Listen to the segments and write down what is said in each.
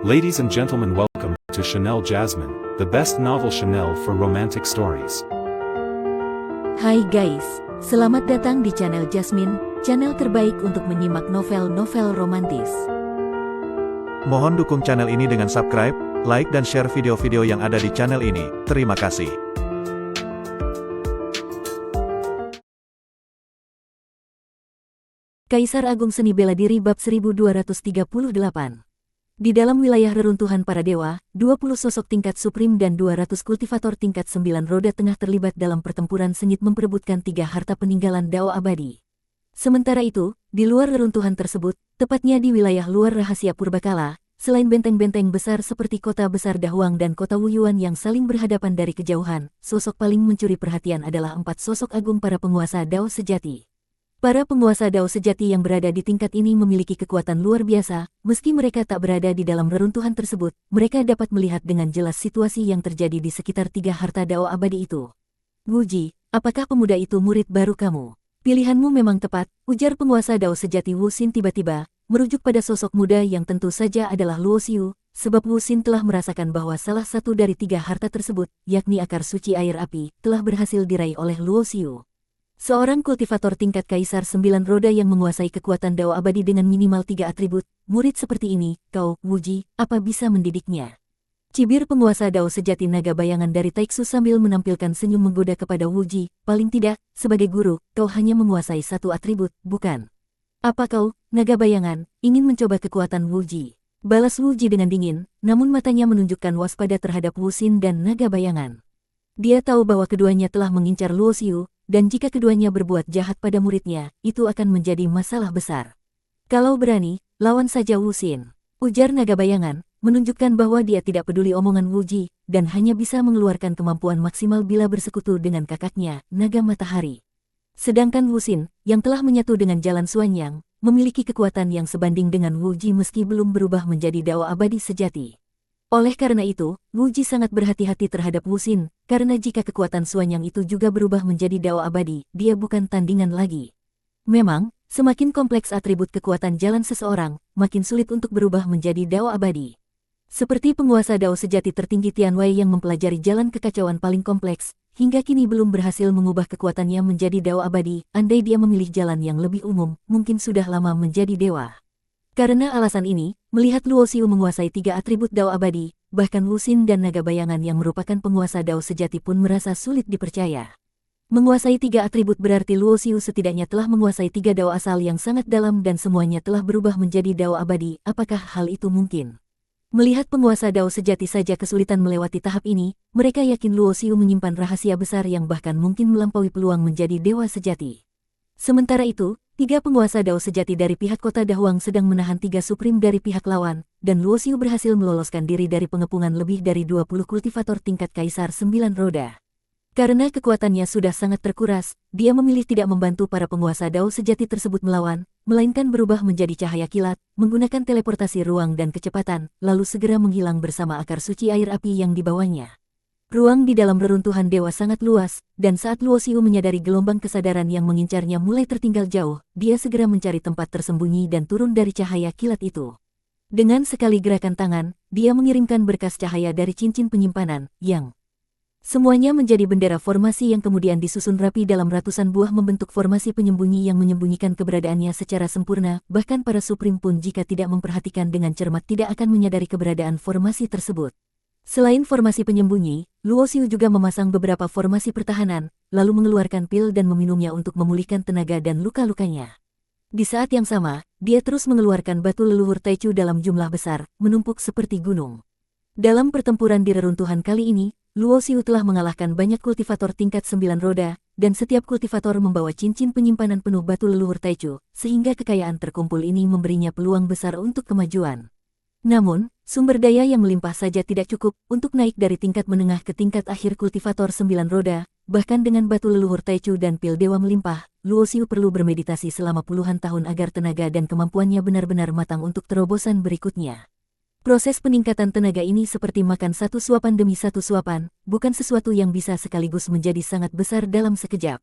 Ladies and gentlemen, welcome to Chanel Jasmine, the best novel Chanel for romantic stories. Hai guys, selamat datang di channel Jasmine, channel terbaik untuk menyimak novel-novel romantis. Mohon dukung channel ini dengan subscribe, like dan share video-video yang ada di channel ini. Terima kasih. Kaisar Agung Seni Bela Diri Bab 1238. Di dalam wilayah reruntuhan para dewa, 20 sosok tingkat suprim dan 200 kultivator tingkat 9 roda tengah terlibat dalam pertempuran sengit memperebutkan 3 harta peninggalan Dao abadi. Sementara itu, di luar reruntuhan tersebut, tepatnya di wilayah luar rahasia Purbakala, selain benteng-benteng besar seperti kota besar Dahuang dan kota Wuyuan yang saling berhadapan dari kejauhan, sosok paling mencuri perhatian adalah 4 sosok agung para penguasa Dao sejati. Para penguasa Dao sejati yang berada di tingkat ini memiliki kekuatan luar biasa, meski mereka tak berada di dalam reruntuhan tersebut, mereka dapat melihat dengan jelas situasi yang terjadi di sekitar 3 harta Dao abadi itu. Wuji, apakah pemuda itu murid baru kamu? Pilihanmu memang tepat, ujar penguasa Dao sejati Wu Xin tiba-tiba, merujuk pada sosok muda yang tentu saja adalah Luo Xiu, sebab Wu Xin telah merasakan bahwa salah satu dari 3 harta tersebut, yakni akar suci air api, telah berhasil diraih oleh Luo Xiu. Seorang kultivator tingkat kaisar 9 roda yang menguasai kekuatan Dao abadi dengan minimal 3 atribut, murid seperti ini, kau, Wuji, apa bisa mendidiknya? Cibir penguasa Dao sejati naga bayangan dari Taiksu sambil menampilkan senyum menggoda kepada Wuji, paling tidak, sebagai guru, kau hanya menguasai 1 atribut, bukan? Apa kau, naga bayangan, ingin mencoba kekuatan Wuji? Balas Wuji dengan dingin, namun matanya menunjukkan waspada terhadap Wu Xin dan naga bayangan. Dia tahu bahwa keduanya telah mengincar Luo Xiu, dan jika keduanya berbuat jahat pada muridnya, itu akan menjadi masalah besar. Kalau berani, lawan saja Wu Xin, ujar naga bayangan, menunjukkan bahwa dia tidak peduli omongan Wuji, dan hanya bisa mengeluarkan kemampuan maksimal bila bersekutu dengan kakaknya, naga matahari. Sedangkan Wu Xin, yang telah menyatu dengan jalan Suanyang, memiliki kekuatan yang sebanding dengan Wuji meski belum berubah menjadi Dao abadi sejati. Oleh karena itu, Wuji sangat berhati-hati terhadap Wu Xin, karena jika kekuatan Suanyang itu juga berubah menjadi Dao abadi, dia bukan tandingan lagi. Memang, semakin kompleks atribut kekuatan jalan seseorang, makin sulit untuk berubah menjadi Dao abadi. Seperti penguasa Dao sejati tertinggi Tianwei yang mempelajari jalan kekacauan paling kompleks, hingga kini belum berhasil mengubah kekuatannya menjadi Dao abadi, andai dia memilih jalan yang lebih umum, mungkin sudah lama menjadi dewa. Karena alasan ini, melihat Luo Xiu menguasai 3 atribut Dao abadi, bahkan Wu Xin dan naga bayangan yang merupakan penguasa Dao sejati pun merasa sulit dipercaya. Menguasai 3 atribut berarti Luo Xiu setidaknya telah menguasai 3 Dao asal yang sangat dalam dan semuanya telah berubah menjadi Dao abadi. Apakah hal itu mungkin? Melihat penguasa Dao sejati saja kesulitan melewati tahap ini, mereka yakin Luo Xiu menyimpan rahasia besar yang bahkan mungkin melampaui peluang menjadi dewa sejati. Sementara itu, 3 penguasa Dao sejati dari pihak kota Dahuang sedang menahan 3 suprim dari pihak lawan, dan Luo Xiu berhasil meloloskan diri dari pengepungan lebih dari 20 kultivator tingkat kaisar 9 roda. Karena kekuatannya sudah sangat terkuras, dia memilih tidak membantu para penguasa Dao sejati tersebut melawan, melainkan berubah menjadi cahaya kilat, menggunakan teleportasi ruang dan kecepatan, lalu segera menghilang bersama akar suci air api yang dibawanya. Ruang di dalam reruntuhan dewa sangat luas, dan saat Luo Xiu menyadari gelombang kesadaran yang mengincarnya mulai tertinggal jauh, dia segera mencari tempat tersembunyi dan turun dari cahaya kilat itu. Dengan sekali gerakan tangan, dia mengirimkan berkas cahaya dari cincin penyimpanan, yang semuanya menjadi bendera formasi yang kemudian disusun rapi dalam ratusan buah membentuk formasi penyembunyi yang menyembunyikan keberadaannya secara sempurna, bahkan para suprim pun jika tidak memperhatikan dengan cermat tidak akan menyadari keberadaan formasi tersebut. Selain formasi penyembunyi, Luo Xiu juga memasang beberapa formasi pertahanan, lalu mengeluarkan pil dan meminumnya untuk memulihkan tenaga dan luka-lukanya. Di saat yang sama, dia terus mengeluarkan batu leluhur Taichu dalam jumlah besar, menumpuk seperti gunung. Dalam pertempuran di reruntuhan kali ini, Luo Xiu telah mengalahkan banyak kultivator tingkat 9 roda, dan setiap kultivator membawa cincin penyimpanan penuh batu leluhur Taichu, sehingga kekayaan terkumpul ini memberinya peluang besar untuk kemajuan. Namun, sumber daya yang melimpah saja tidak cukup untuk naik dari tingkat menengah ke tingkat akhir kultivator 9 roda, bahkan dengan batu leluhur Taichu dan pil dewa melimpah, Luo Xiu perlu bermeditasi selama puluhan tahun agar tenaga dan kemampuannya benar-benar matang untuk terobosan berikutnya. Proses peningkatan tenaga ini seperti makan satu suapan demi satu suapan, bukan sesuatu yang bisa sekaligus menjadi sangat besar dalam sekejap.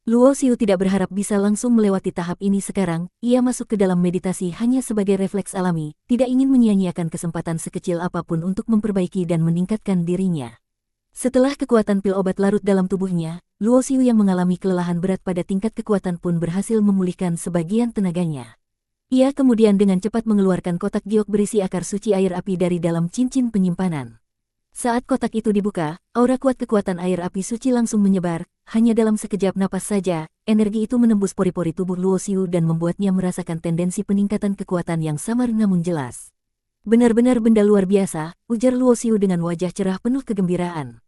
Luo Xiu tidak berharap bisa langsung melewati tahap ini sekarang, ia masuk ke dalam meditasi hanya sebagai refleks alami, tidak ingin menyia-nyiakan kesempatan sekecil apapun untuk memperbaiki dan meningkatkan dirinya. Setelah kekuatan pil obat larut dalam tubuhnya, Luo Xiu yang mengalami kelelahan berat pada tingkat kekuatan pun berhasil memulihkan sebagian tenaganya. Ia kemudian dengan cepat mengeluarkan kotak giok berisi akar suci air api dari dalam cincin penyimpanan. Saat kotak itu dibuka, aura kuat kekuatan air api suci langsung menyebar, hanya dalam sekejap napas saja, energi itu menembus pori-pori tubuh Luo Xiu dan membuatnya merasakan tendensi peningkatan kekuatan yang samar namun jelas. Benar-benar benda luar biasa, ujar Luo Xiu dengan wajah cerah penuh kegembiraan.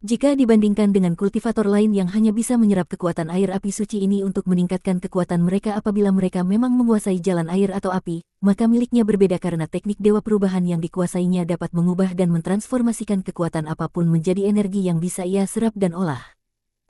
Jika dibandingkan dengan kultivator lain yang hanya bisa menyerap kekuatan air api suci ini untuk meningkatkan kekuatan mereka apabila mereka memang menguasai jalan air atau api, maka miliknya berbeda karena teknik dewa perubahan yang dikuasainya dapat mengubah dan mentransformasikan kekuatan apapun menjadi energi yang bisa ia serap dan olah.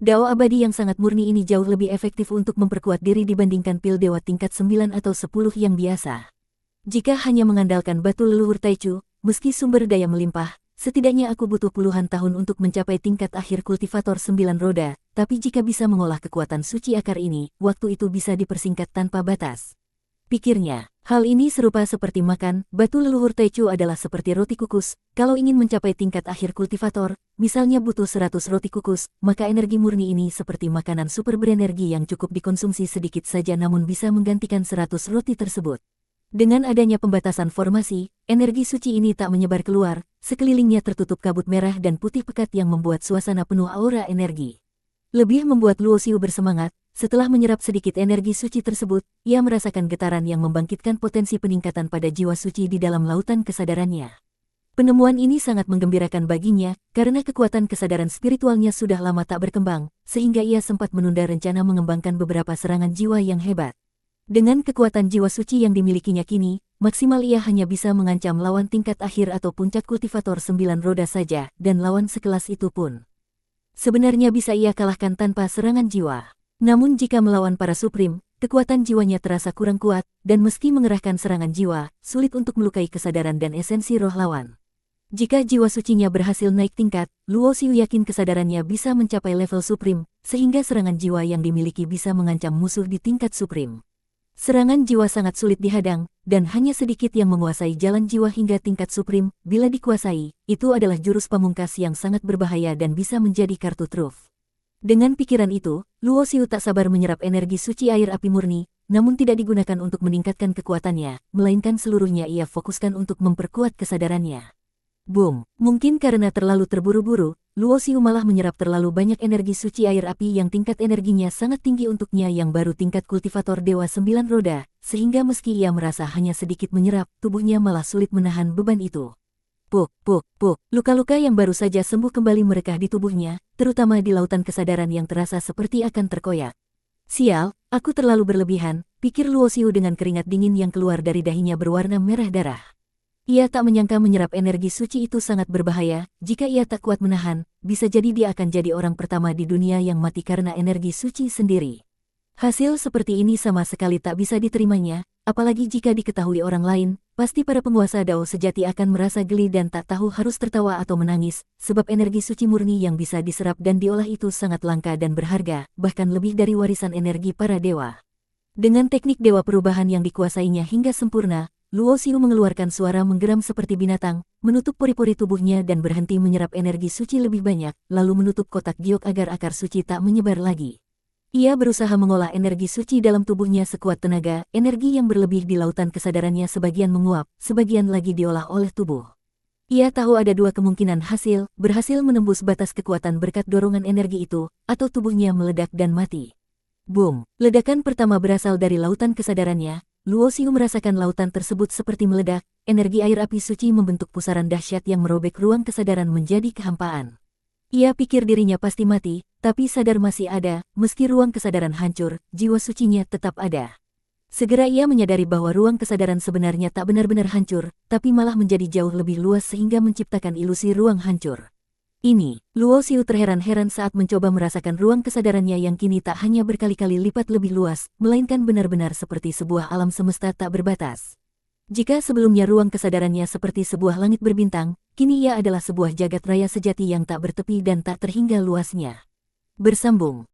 Dao abadi yang sangat murni ini jauh lebih efektif untuk memperkuat diri dibandingkan pil dewa tingkat 9 atau 10 yang biasa. Jika hanya mengandalkan batu leluhur Taichu, meski sumber daya melimpah, setidaknya aku butuh puluhan tahun untuk mencapai tingkat akhir kultivator 9 roda, tapi jika bisa mengolah kekuatan suci akar ini, waktu itu bisa dipersingkat tanpa batas. Pikirnya, hal ini serupa seperti makan, batu leluhur Taichu adalah seperti roti kukus, kalau ingin mencapai tingkat akhir kultivator, misalnya butuh 100 roti kukus, maka energi murni ini seperti makanan super berenergi yang cukup dikonsumsi sedikit saja namun bisa menggantikan 100 roti tersebut. Dengan adanya pembatasan formasi, energi suci ini tak menyebar keluar, sekelilingnya tertutup kabut merah dan putih pekat yang membuat suasana penuh aura energi. Lebih membuat Luo Xiu bersemangat, setelah menyerap sedikit energi suci tersebut, ia merasakan getaran yang membangkitkan potensi peningkatan pada jiwa suci di dalam lautan kesadarannya. Penemuan ini sangat menggembirakan baginya, karena kekuatan kesadaran spiritualnya sudah lama tak berkembang, sehingga ia sempat menunda rencana mengembangkan beberapa serangan jiwa yang hebat. Dengan kekuatan jiwa suci yang dimilikinya kini, maksimal ia hanya bisa mengancam lawan tingkat akhir atau puncak kultivator 9 roda saja, dan lawan sekelas itu pun sebenarnya bisa ia kalahkan tanpa serangan jiwa. Namun jika melawan para Supreme, kekuatan jiwanya terasa kurang kuat, dan meski mengerahkan serangan jiwa, sulit untuk melukai kesadaran dan esensi roh lawan. Jika jiwa sucinya berhasil naik tingkat, Luo Xiu yakin kesadarannya bisa mencapai level Supreme, sehingga serangan jiwa yang dimiliki bisa mengancam musuh di tingkat Supreme. Serangan jiwa sangat sulit dihadang, dan hanya sedikit yang menguasai jalan jiwa hingga tingkat Supreme. Bila dikuasai, itu adalah jurus pamungkas yang sangat berbahaya dan bisa menjadi kartu truf. Dengan pikiran itu, Luo Xiu tak sabar menyerap energi suci air api murni, namun tidak digunakan untuk meningkatkan kekuatannya, melainkan seluruhnya ia fokuskan untuk memperkuat kesadarannya. Boom! Mungkin karena terlalu terburu-buru, Luo Xiu malah menyerap terlalu banyak energi suci air api yang tingkat energinya sangat tinggi untuknya yang baru tingkat kultivator dewa 9 roda, sehingga meski ia merasa hanya sedikit menyerap, tubuhnya malah sulit menahan beban itu. Puk, puk, puk, luka-luka yang baru saja sembuh kembali merekah di tubuhnya, terutama di lautan kesadaran yang terasa seperti akan terkoyak. Sial, aku terlalu berlebihan, pikir Luo Xiu dengan keringat dingin yang keluar dari dahinya berwarna merah darah. Ia tak menyangka menyerap energi suci itu sangat berbahaya, jika ia tak kuat menahan, bisa jadi dia akan jadi orang pertama di dunia yang mati karena energi suci sendiri. Hasil seperti ini sama sekali tak bisa diterimanya, apalagi jika diketahui orang lain, pasti para penguasa Dao sejati akan merasa geli dan tak tahu harus tertawa atau menangis, sebab energi suci murni yang bisa diserap dan diolah itu sangat langka dan berharga, bahkan lebih dari warisan energi para dewa. Dengan teknik dewa perubahan yang dikuasainya hingga sempurna, Luo Xiu mengeluarkan suara menggeram seperti binatang, menutup pori-pori tubuhnya dan berhenti menyerap energi suci lebih banyak, lalu menutup kotak giok agar akar suci tak menyebar lagi. Ia berusaha mengolah energi suci dalam tubuhnya sekuat tenaga, energi yang berlebih di lautan kesadarannya sebagian menguap, sebagian lagi diolah oleh tubuh. Ia tahu ada dua kemungkinan hasil, berhasil menembus batas kekuatan berkat dorongan energi itu, atau tubuhnya meledak dan mati. Boom! Ledakan pertama berasal dari lautan kesadarannya. Luo Xiu merasakan lautan tersebut seperti meledak, energi air api suci membentuk pusaran dahsyat yang merobek ruang kesadaran menjadi kehampaan. Ia pikir dirinya pasti mati, tapi sadar masih ada, meski ruang kesadaran hancur, jiwa sucinya tetap ada. Segera ia menyadari bahwa ruang kesadaran sebenarnya tak benar-benar hancur, tapi malah menjadi jauh lebih luas sehingga menciptakan ilusi ruang hancur. Ini, Luo Xiu terheran-heran saat mencoba merasakan ruang kesadarannya yang kini tak hanya berkali-kali lipat lebih luas, melainkan benar-benar seperti sebuah alam semesta tak berbatas. Jika sebelumnya ruang kesadarannya seperti sebuah langit berbintang, kini ia adalah sebuah jagat raya sejati yang tak bertepi dan tak terhingga luasnya. Bersambung.